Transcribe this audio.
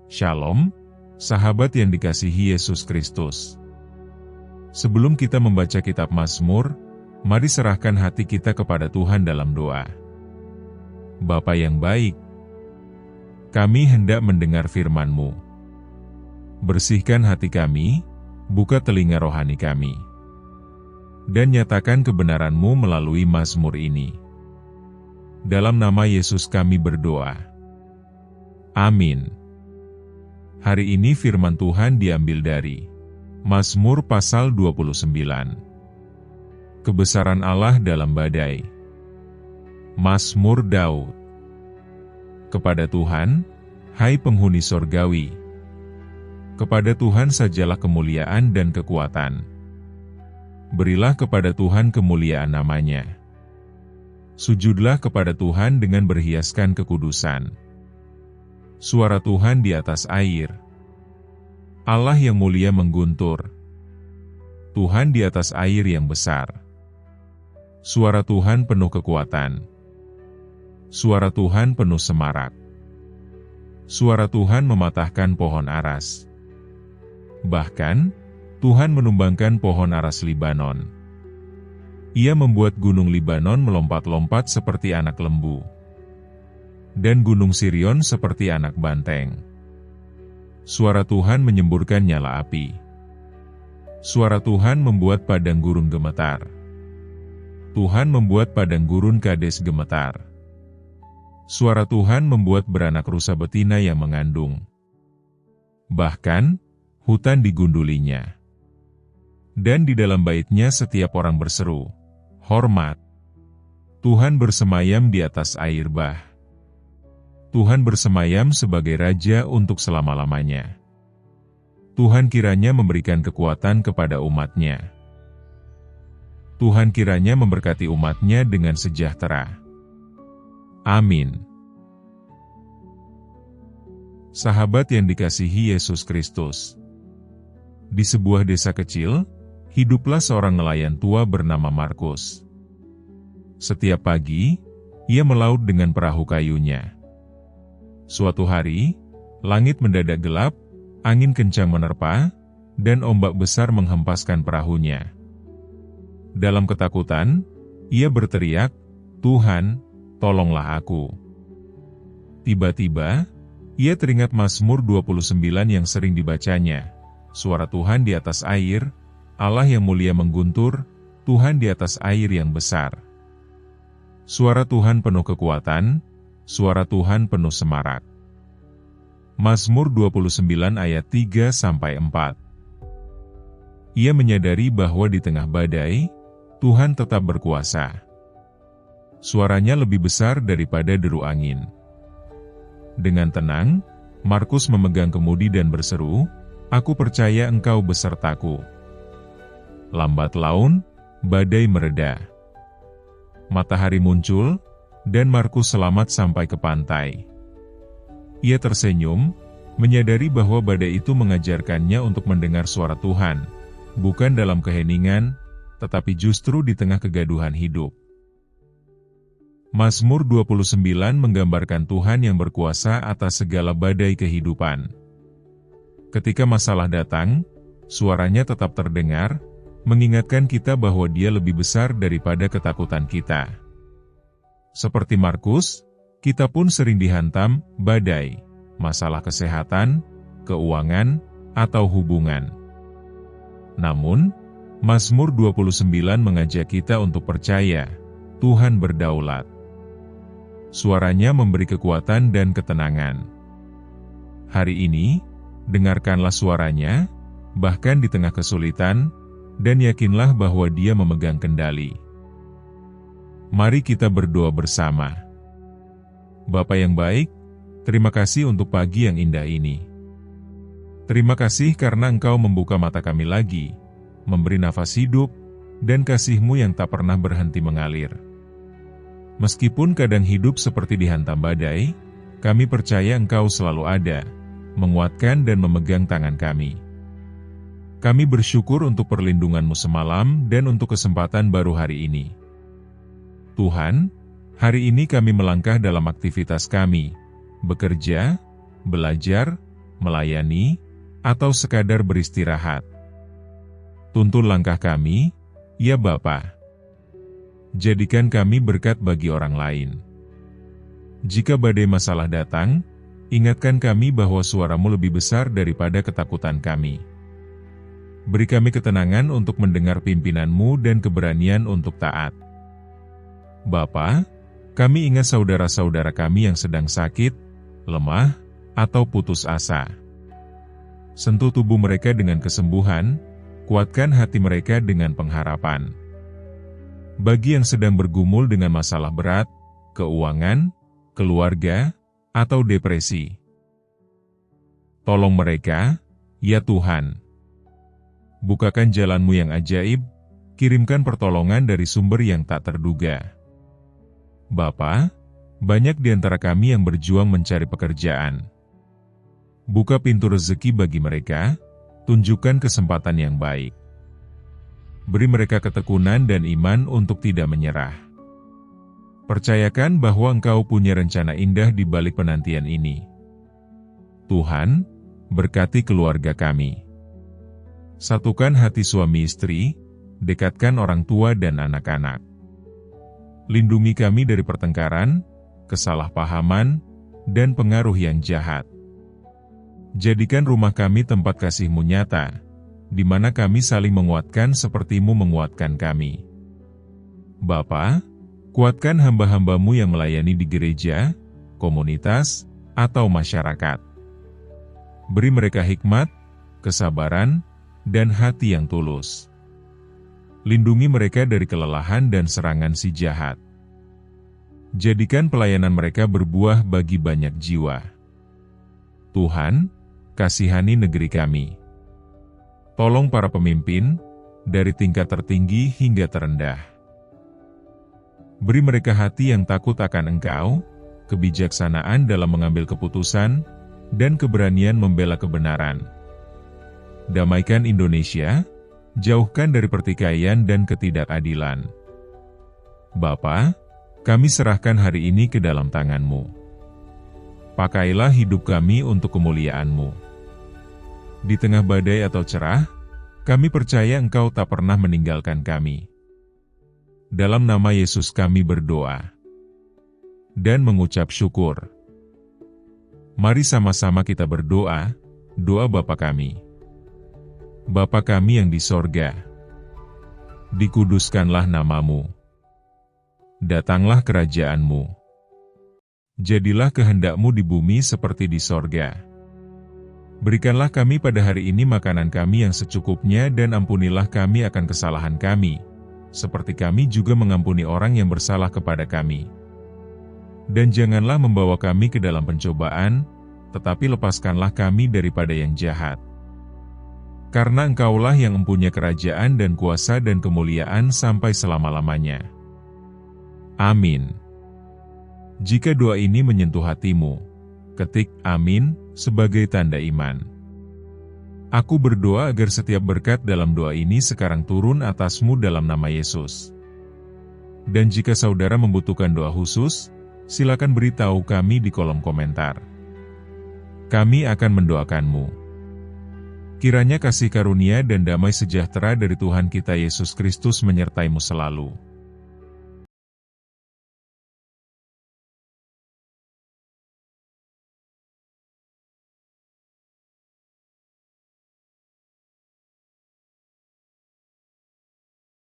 Shalom, sahabat yang dikasihi Yesus Kristus. Sebelum kita membaca kitab Mazmur, mari serahkan hati kita kepada Tuhan dalam doa. Bapa yang baik, kami hendak mendengar firman-Mu. Bersihkan hati kami, buka telinga rohani kami, dan nyatakan kebenaran-Mu melalui Mazmur ini. Dalam nama Yesus kami berdoa. Amin. Hari ini firman Tuhan diambil dari Mazmur pasal 29. Kebesaran Allah dalam badai. Mazmur Daud. Kepada Tuhan, hai penghuni sorgawi, kepada Tuhan sajalah kemuliaan dan kekuatan. Berilah kepada Tuhan kemuliaan namanya. Sujudlah kepada Tuhan dengan berhiaskan kekudusan. Suara Tuhan di atas air. Allah yang mulia mengguntur. Tuhan di atas air yang besar. Suara Tuhan penuh kekuatan. Suara Tuhan penuh semarak. Suara Tuhan mematahkan pohon aras. Bahkan, Tuhan menumbangkan pohon aras Libanon. Ia membuat gunung Libanon melompat-lompat seperti anak lembu, dan gunung Sirion seperti anak banteng. Suara Tuhan menyemburkan nyala api. Suara Tuhan membuat padang gurun gemetar. Tuhan membuat padang gurun Kades gemetar. Suara Tuhan membuat beranak rusa betina yang mengandung. Bahkan, hutan digundulinya. Dan di dalam baitnya setiap orang berseru, hormat. Tuhan bersemayam di atas air bah. Tuhan bersemayam sebagai Raja untuk selama-lamanya. Tuhan kiranya memberikan kekuatan kepada umat-Nya. Tuhan kiranya memberkati umat-Nya dengan sejahtera. Amin. Sahabat yang dikasihi Yesus Kristus. Di sebuah desa kecil, hiduplah seorang nelayan tua bernama Markus. Setiap pagi, ia melaut dengan perahu kayunya. Suatu hari, langit mendadak gelap, angin kencang menerpa, dan ombak besar menghempaskan perahunya. Dalam ketakutan, ia berteriak, "Tuhan, tolonglah aku." Tiba-tiba, ia teringat Mazmur 29 yang sering dibacanya. Suara Tuhan di atas air, Allah yang mulia mengguntur, Tuhan di atas air yang besar. Suara Tuhan penuh kekuatan, suara Tuhan penuh semarak. Mazmur 29 ayat 3-4. Ia menyadari bahwa di tengah badai, Tuhan tetap berkuasa. Suaranya lebih besar daripada deru angin. Dengan tenang, Markus memegang kemudi dan berseru, "Aku percaya Engkau besertaku." Lambat laun, badai mereda. Matahari muncul, dan Markus selamat sampai ke pantai. Ia tersenyum, menyadari bahwa badai itu mengajarkannya untuk mendengar suara Tuhan, bukan dalam keheningan, tetapi justru di tengah kegaduhan hidup. Mazmur 29 menggambarkan Tuhan yang berkuasa atas segala badai kehidupan. Ketika masalah datang, suaranya tetap terdengar, mengingatkan kita bahwa Dia lebih besar daripada ketakutan kita. Seperti Markus, kita pun sering dihantam badai, masalah kesehatan, keuangan, atau hubungan. Namun, Mazmur 29 mengajak kita untuk percaya, Tuhan berdaulat. Suaranya memberi kekuatan dan ketenangan. Hari ini, dengarkanlah suaranya, bahkan di tengah kesulitan, dan yakinlah bahwa Dia memegang kendali. Mari kita berdoa bersama. Bapa yang baik, terima kasih untuk pagi yang indah ini. Terima kasih karena Engkau membuka mata kami lagi, memberi nafas hidup, dan kasih-Mu yang tak pernah berhenti mengalir. Meskipun kadang hidup seperti dihantam badai, kami percaya Engkau selalu ada, menguatkan dan memegang tangan kami. Kami bersyukur untuk perlindungan-Mu semalam dan untuk kesempatan baru hari ini. Tuhan, hari ini kami melangkah dalam aktivitas kami, bekerja, belajar, melayani, atau sekadar beristirahat. Tuntun langkah kami, ya Bapa. Jadikan kami berkat bagi orang lain. Jika badai masalah datang, ingatkan kami bahwa suara-Mu lebih besar daripada ketakutan kami. Beri kami ketenangan untuk mendengar pimpinan-Mu dan keberanian untuk taat. Bapa, kami ingat saudara-saudara kami yang sedang sakit, lemah, atau putus asa. Sentuh tubuh mereka dengan kesembuhan, kuatkan hati mereka dengan pengharapan. Bagi yang sedang bergumul dengan masalah berat, keuangan, keluarga, atau depresi, tolong mereka, ya Tuhan. Bukakan jalan-Mu yang ajaib, kirimkan pertolongan dari sumber yang tak terduga. Bapa, banyak di antara kami yang berjuang mencari pekerjaan. Buka pintu rezeki bagi mereka, tunjukkan kesempatan yang baik. Beri mereka ketekunan dan iman untuk tidak menyerah. Percayakan bahwa Engkau punya rencana indah di balik penantian ini. Tuhan, berkati keluarga kami. Satukan hati suami istri, dekatkan orang tua dan anak-anak. Lindungi kami dari pertengkaran, kesalahpahaman, dan pengaruh yang jahat. Jadikan rumah kami tempat kasih-Mu nyata, di mana kami saling menguatkan seperti-Mu menguatkan kami. Bapa, kuatkan hamba-hamba-Mu yang melayani di gereja, komunitas, atau masyarakat. Beri mereka hikmat, kesabaran, dan hati yang tulus. Lindungi mereka dari kelelahan dan serangan si jahat. Jadikan pelayanan mereka berbuah bagi banyak jiwa. Tuhan, kasihani negeri kami. Tolong para pemimpin, dari tingkat tertinggi hingga terendah. Beri mereka hati yang takut akan Engkau, kebijaksanaan dalam mengambil keputusan, dan keberanian membela kebenaran. Damaikan Indonesia, jauhkan dari pertikaian dan ketidakadilan. Bapa, kami serahkan hari ini ke dalam tangan-Mu. Pakailah hidup kami untuk kemuliaan-Mu. Di tengah badai atau cerah, kami percaya Engkau tak pernah meninggalkan kami. Dalam nama Yesus kami berdoa dan mengucap syukur. Mari sama-sama kita berdoa, doa Bapa kami. Bapa kami yang di sorga, dikuduskanlah nama-Mu. Datanglah kerajaan-Mu. Jadilah kehendak-Mu di bumi seperti di sorga. Berikanlah kami pada hari ini makanan kami yang secukupnya dan ampunilah kami akan kesalahan kami, seperti kami juga mengampuni orang yang bersalah kepada kami. Dan janganlah membawa kami ke dalam pencobaan, tetapi lepaskanlah kami daripada yang jahat. Karena Engkaulah yang mempunyai kerajaan dan kuasa dan kemuliaan sampai selama-lamanya. Amin. Jika doa ini menyentuh hatimu, ketik amin sebagai tanda iman. Aku berdoa agar setiap berkat dalam doa ini sekarang turun atasmu dalam nama Yesus. Dan jika saudara membutuhkan doa khusus, silakan beritahu kami di kolom komentar. Kami akan mendoakanmu. Kiranya kasih karunia dan damai sejahtera dari Tuhan kita Yesus Kristus menyertaimu selalu.